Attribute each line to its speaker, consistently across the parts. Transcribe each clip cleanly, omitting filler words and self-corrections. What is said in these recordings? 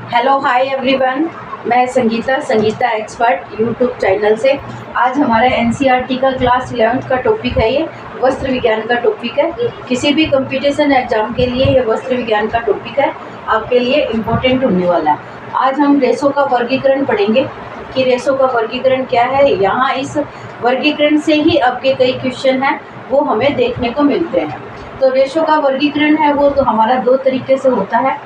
Speaker 1: Hello hi everyone. मैं Sangeeta expert YouTube channel से। आज हमारा एनसीईआरटी का क्लास 11th का टॉपिक है। ये वस्त्र विज्ञान का टॉपिक है। किसी भी कंपटीशन एग्जाम के लिए ये वस्त्र विज्ञान का टॉपिक है, आपके लिए इम्पोर्टेंट होने वाला है। आज हम रेशों का वर्गीकरण पढ़ेंगे कि रेशों का वर्गीकरण क्या है। यहाँ इस वर्गीकरण से ही आपके कई क्वेश्चन हैं वो हमें देखने को मिलते हैं। तो रेशों का वर्गीकरण है वो तो हमारा दो तरीके से होता है।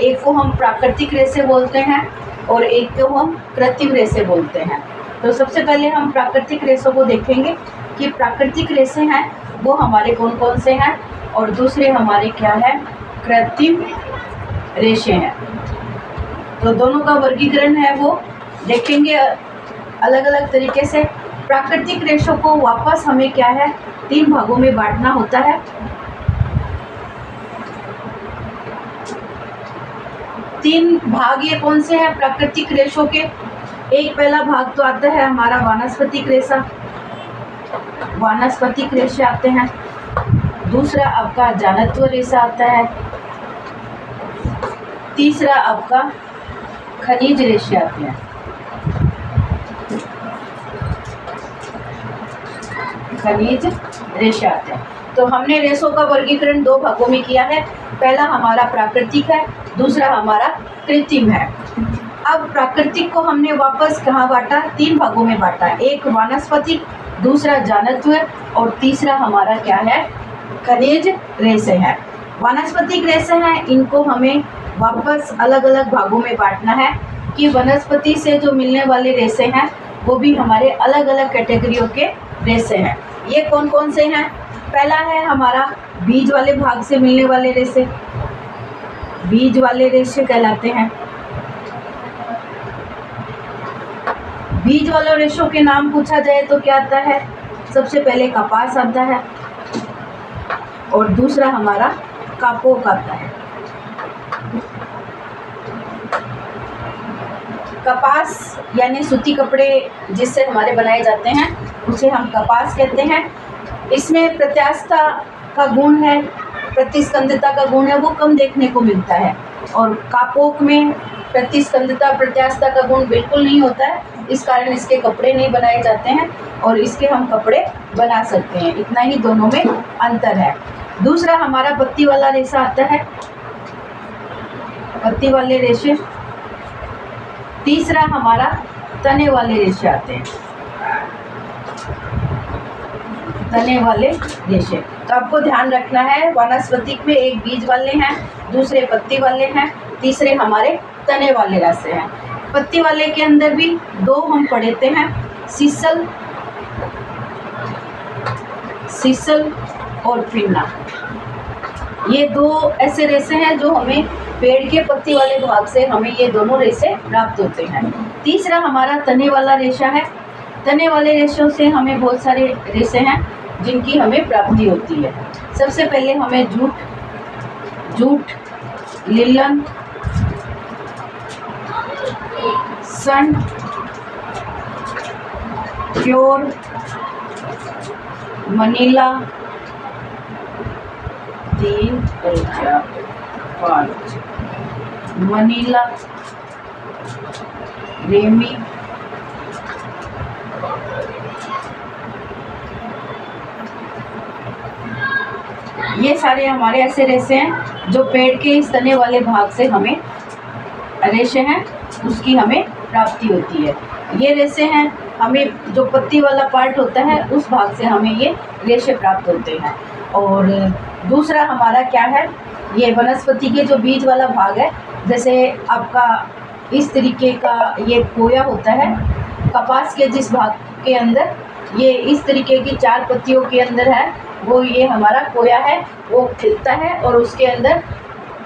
Speaker 1: एक को हम प्राकृतिक रेशे बोलते हैं और एक को हम कृत्रिम रेशे बोलते हैं। तो सबसे पहले हम प्राकृतिक रेशों को देखेंगे कि प्राकृतिक रेशे हैं वो हमारे कौन कौन से हैं और दूसरे हमारे क्या है, कृत्रिम रेशे हैं। तो दोनों का वर्गीकरण है वो देखेंगे अलग अलग तरीके से। प्राकृतिक रेशों को वापस हमें क्या है, 3 भागों में बांटना होता है। तीन भाग ये कौन से हैं प्राकृतिक रेशों के? एक पहला भाग तो आता है हमारा वानस्पतिक रेशा, वानस्पतिक रेशे आते हैं। दूसरा आपका जानत्व रेशा आता है। तीसरा आपका खनिज रेशे आते हैं। खनिज रेशे आते हैं। तो हमने रेशों का वर्गीकरण 2 भागों में किया है। पहला हमारा प्राकृतिक है, दूसरा हमारा कृत्रिम है। अब प्राकृतिक को हमने वापस कहाँ बांटा? 3 भागों में बांटा। एक वानस्पतिक, दूसरा जानत्व और तीसरा हमारा क्या है, खनिज रेशे है। वानस्पतिक रेशे हैं, इनको हमें वापस अलग अलग भागों में बांटना है कि वनस्पति से जो मिलने वाले रेशे हैं वो भी हमारे अलग अलग कैटेगरियों के रेशे हैं। ये कौन कौन से हैं? पहला है हमारा बीज वाले भाग से मिलने वाले रेशे, बीज वाले रेशे कहलाते हैं। बीज वाले रेशों के नाम पूछा जाए तो क्या आता है? सबसे पहले कपास आता है और दूसरा हमारा कापोक आता है। कपास यानी सूती कपड़े जिससे हमारे बनाए जाते हैं उसे हम कपास कहते हैं। इसमें प्रत्यास्थता का गुण है, प्रतिस्कंदता का गुण है वो कम देखने को मिलता है। और कापोक में प्रतिस्कंदता प्रत्यास्थता का गुण बिल्कुल नहीं होता है, इस कारण इसके कपड़े नहीं बनाए जाते हैं और इसके हम कपड़े बना सकते हैं। इतना ही दोनों में अंतर है। दूसरा हमारा पत्ती वाला रेशा आता है, पत्ती वाले रेशे। तीसरा हमारा तने वाले रेशे आते हैं, तने वाले रेशे। तो आपको ध्यान रखना है, वानस्पतिक में एक बीज वाले हैं, दूसरे पत्ती वाले हैं, तीसरे हमारे तने वाले रेशे हैं। पत्ती वाले के अंदर भी 2 हम पढ़ते हैं, सीसल, सीसल और पिन्ना। ये 2 ऐसे रेशे हैं जो हमें पेड़ के पत्ती वाले भाग से हमें ये दोनों रेशे प्राप्त होते हैं। तीसरा हमारा तने वाला रेशा है। तने वाले रेशों से हमें बहुत सारे रेशे हैं जिनकी हमें प्राप्ति होती है। सबसे पहले हमें जूट, लिलन, सन, क्योर, मनीला, 3 और 4 5, मनीला, रेमी, ये सारे हमारे ऐसे रेशे हैं जो पेड़ के इस तने वाले भाग से हमें रेशे हैं उसकी हमें प्राप्ति होती है। ये रेशे हैं हमें जो पत्ती वाला पार्ट होता है उस भाग से हमें ये रेशे प्राप्त होते हैं। और दूसरा हमारा क्या है, ये वनस्पति के जो बीज वाला भाग है, जैसे आपका इस तरीके का ये कोया होता है कपास के जिस भाग के अंदर ये इस तरीके की 4 पत्तियों के अंदर है, वो ये हमारा कोया है। वो खिलता है और उसके अंदर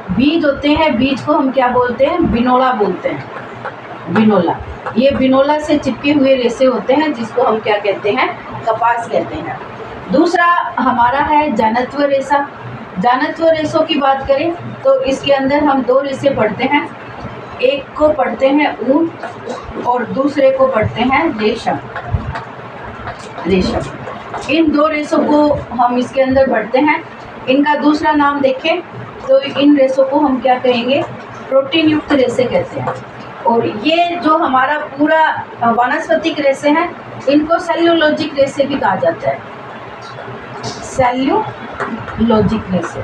Speaker 1: बीज होते हैं। बीज को हम क्या बोलते हैं? बिनोला बोलते हैं, बिनोला। ये बिनोला से चिपके हुए रेशे होते हैं जिसको हम क्या कहते हैं? कपास कहते हैं। दूसरा हमारा है जानत्व रेशा। जानत्व रेशों की बात करें तो इसके अंदर हम 2 रेशे पढ़ते हैं। एक को पढ़ते हैं ऊन और दूसरे को पढ़ते हैं रेशम, रेशम। इन 2 रेशों को हम इसके अंदर पढ़ते हैं। इनका दूसरा नाम देखें तो इन रेशों को हम क्या कहेंगे? प्रोटीन युक्त रेशे कहते हैं। और ये जो हमारा पूरा वानस्पतिक रेशे हैं, इनको सेल्यूलोजिक रेशे भी कहा जाता है, सेल्यूलोजिक रेशे।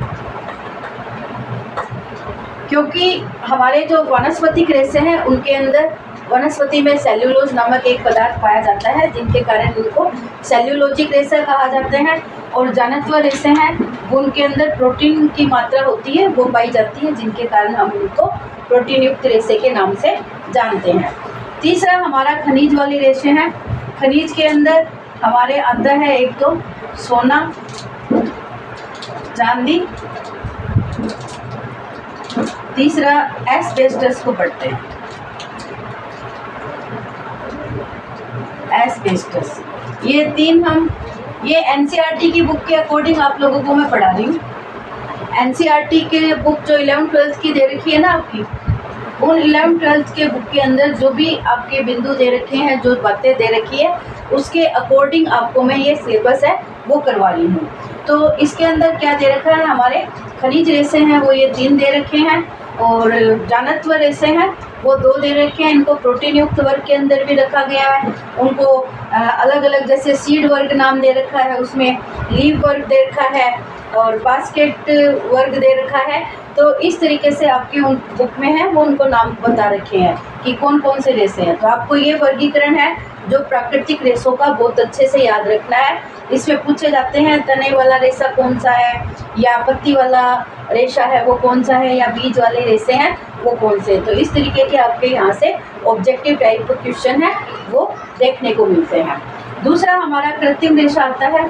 Speaker 1: क्योंकि हमारे जो वानस्पतिक रेशे हैं उनके अंदर वनस्पति में सेल्यूलोज नामक एक पदार्थ पाया जाता है, जिनके कारण इनको सेल्यूलोजिक रेशे कहा जाते हैं। और जानत्व रेशे हैं, उनके अंदर प्रोटीन की मात्रा होती है, वो पाई जाती है, जिनके कारण हम इनको प्रोटीन युक्त रेशे के नाम से जानते हैं। तीसरा हमारा खनिज वाली रेशे हैं। खनिज के अंदर हमारे आता है एक तो सोना, चांदी, तीसरा एस्बेस्टस को पढ़ते हैं, एस्बेस्टस। ये तीन हम ये एनसीईआरटी की बुक के अकॉर्डिंग आप लोगों को मैं पढ़ा रही हूँ। एनसीईआरटी के बुक जो 11th-12th की दे रखी है ना आपकी, उन 11th-12th के बुक के अंदर जो भी आपके बिंदु दे रखे हैं, जो बातें दे रखी है, उसके अकॉर्डिंग आपको मैं ये सिलेबस है वो करवा रही हूँ। तो इसके अंदर क्या दे रखा है, हमारे खनिज रेशे हैं वो ये 3 दे रखे हैं, और जानत्व रेशे हैं वो 2 दे रखे हैं। इनको प्रोटीन युक्त वर्ग के अंदर भी रखा गया है। उनको अलग अलग जैसे सीड वर्ग नाम दे रखा है, उसमें लीव वर्ग दे रखा है और बास्केट वर्ग दे रखा है। तो इस तरीके से आपके उन बुक में है वो उनको नाम बता रखे हैं कि कौन कौन से रेशे हैं। तो आपको ये वर्गीकरण है जो प्राकृतिक रेशों का बहुत अच्छे से याद रखना है। इसमें पूछे जाते हैं तने वाला रेशा कौन सा है, या पत्ती वाला रेशा है वो कौन सा है, या बीज वाले रेशे हैं वो कौन से। तो इस तरीके के आपके यहाँ से ऑब्जेक्टिव टाइप के क्वेश्चन है वो देखने को मिलते हैं। दूसरा हमारा कृत्रिम रेशा आता है।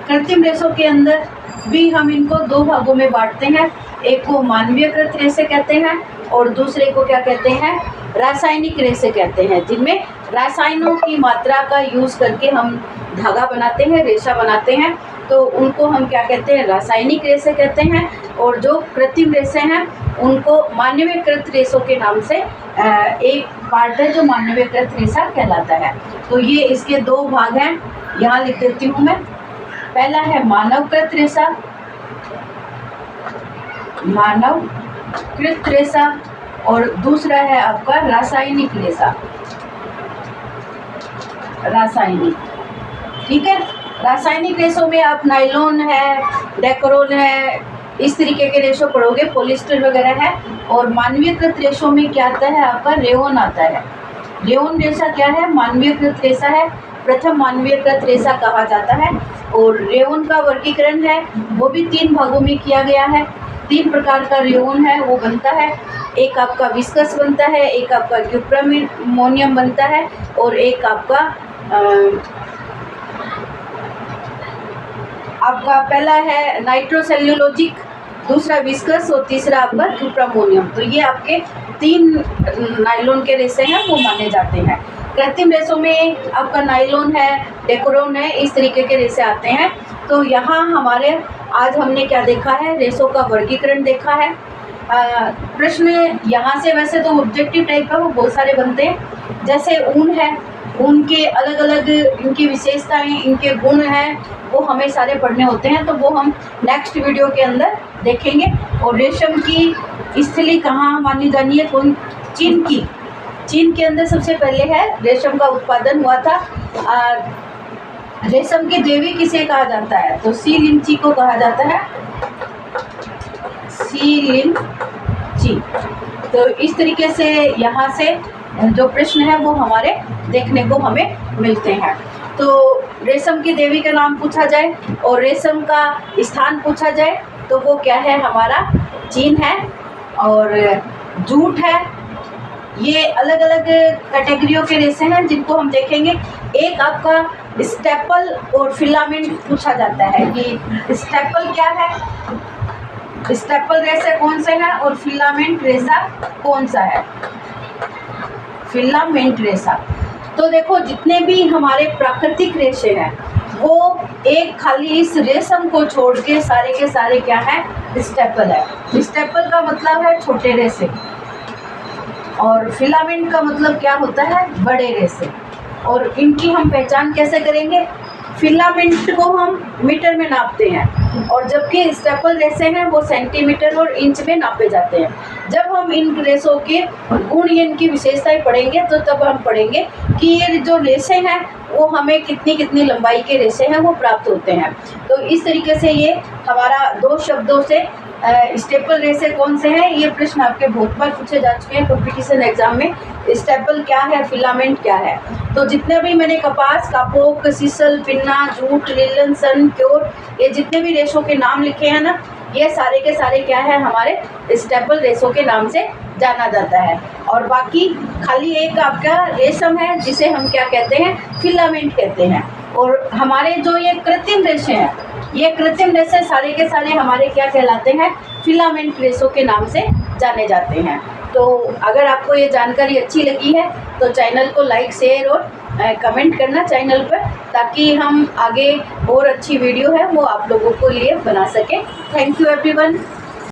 Speaker 1: कृत्रिम रेशों के अंदर भी हम इनको 2 भागों में बांटते हैं। एक को मानवीयकृत रेशे कहते हैं और दूसरे को क्या कहते हैं, रासायनिक रेशे कहते हैं, जिनमें रासायनों की मात्रा का यूज़ करके हम धागा बनाते हैं, रेशा बनाते हैं। तो उनको हम क्या कहते हैं, रासायनिक रेशे कहते हैं। और जो कृत्रिम रेशे हैं उनको मानवीयकृत रेशों के नाम से एक पार्ट है जो मानवीयकृत रेशा कहलाता है। तो ये इसके 2 भाग हैं, यहाँ लिख देती हूँ मैं। पहला है मानवकृत रेशा, मानवकृत रेशा, और दूसरा है आपका रासायनिक रेशा, रासायनिक। ठीक है, रासायनिक रेशों में आप नायलॉन है, डेकोरोन है, इस तरीके के रेशो पढ़ोगे, पॉलिस्टर वगैरह है। और मानवीयकृत रेशों में क्या आता है, आपका रेयोन आता है। रेयोन रेशा क्या है, मानवीयकृत रेशा है, प्रथम मानवीयकृत रेशा कहा जाता है। और रेयोन का वर्गीकरण है वो भी 3 भागों में किया गया है। 3 प्रकार का रेयोन है वो बनता है। एक आपका विस्कस बनता है, एक आपका क्यूप्रामोनियम बनता है, और एक आपका पहला है नाइट्रोसेल्यूलोजिक, दूसरा विस्कस और तीसरा आपका क्यूप्रामोनियम। तो ये आपके 3 नायलॉन के रेशे हैं वो माने जाते हैं। कृत्रिम रेशों में आपका नायलॉन है, डेकोरोन है, इस तरीके के रेशे आते हैं। तो यहाँ हमारे आज हमने क्या देखा है, रेशों का वर्गीकरण देखा है। प्रश्न यहाँ से वैसे तो ऑब्जेक्टिव टाइप का वो बहुत सारे बनते हैं। जैसे ऊन है, ऊन के अलग अलग इनकी विशेषताएं, इनके गुण हैं, वो हमें सारे पढ़ने होते हैं। तो वो हम नेक्स्ट वीडियो के अंदर देखेंगे। और रेशम की स्थली कहाँ मानी जानी है, कौन, चीन की। चीन के अंदर सबसे पहले है रेशम का उत्पादन हुआ था। रेशम की देवी किसे कहा जाता है, तो सी लिंची को कहा जाता है, सी लिंची। तो इस तरीके से यहाँ से जो प्रश्न है वो हमारे देखने को हमें मिलते हैं। तो रेशम की देवी का नाम पूछा जाए और रेशम का स्थान पूछा जाए तो वो क्या है, हमारा चीन है। और जूट है। ये अलग अलग कैटेगरियों के रेशे हैं जिनको हम देखेंगे। एक आपका स्टेपल और फिलामेंट पूछा जाता है कि स्टेपल क्या है, स्टेपल रेशा कौन से है और फिलामेंट रेशा कौन सा है, फिलामेंट रेशा। तो देखो जितने भी हमारे प्राकृतिक रेशे हैं वो एक खाली इस रेशम को छोड़ के सारे क्या है, स्टेपल है। स्टेपल का मतलब है छोटे रेशे और फिलामेंट का मतलब क्या होता है, बड़े रेशे। और इनकी हम पहचान कैसे करेंगे, फिलामेंट को हम मीटर में नापते हैं और जबकि स्टेपल रेसे हैं वो सेंटीमीटर और इंच में नापे जाते हैं। जब हम इन रेसों के गुण या इनकी विशेषताएं पढ़ेंगे तो तब हम पढ़ेंगे कि ये जो रेसे हैं वो हमें कितनी कितनी लंबाई के रेसे हैं वो प्राप्त होते हैं। तो इस तरीके से ये हमारा 2 शब्दों से स्टेपल रेसे कौन से हैं, ये प्रश्न आपके बहुत बार पूछे जा चुके हैं कंपटीशन एग्जाम में। स्टेपल क्या है, फिलामेंट क्या है। तो जितने भी मैंने कपास, कापोक, सीसल, पिन्ना, जूट, लिलन, सन, क्योर, ये जितने भी रेशों के नाम लिखे हैं ना, ये सारे के सारे क्या है, हमारे स्टेपल रेशों के नाम से जाना जाता है। और बाकी खाली एक आपका रेशम है जिसे हम क्या कहते हैं, फिलामेंट कहते हैं। और हमारे जो ये कृत्रिम रेशे हैं, ये कृत्रिम रेशे सारे के सारे हमारे क्या कहलाते हैं, फिलामेंट रेशों के नाम से जाने जाते हैं। तो अगर आपको ये जानकारी अच्छी लगी है तो चैनल को लाइक, शेयर और कमेंट करना चैनल पर, ताकि हम आगे और अच्छी वीडियो है वो आप लोगों को लिए बना सकें। Thank you everyone.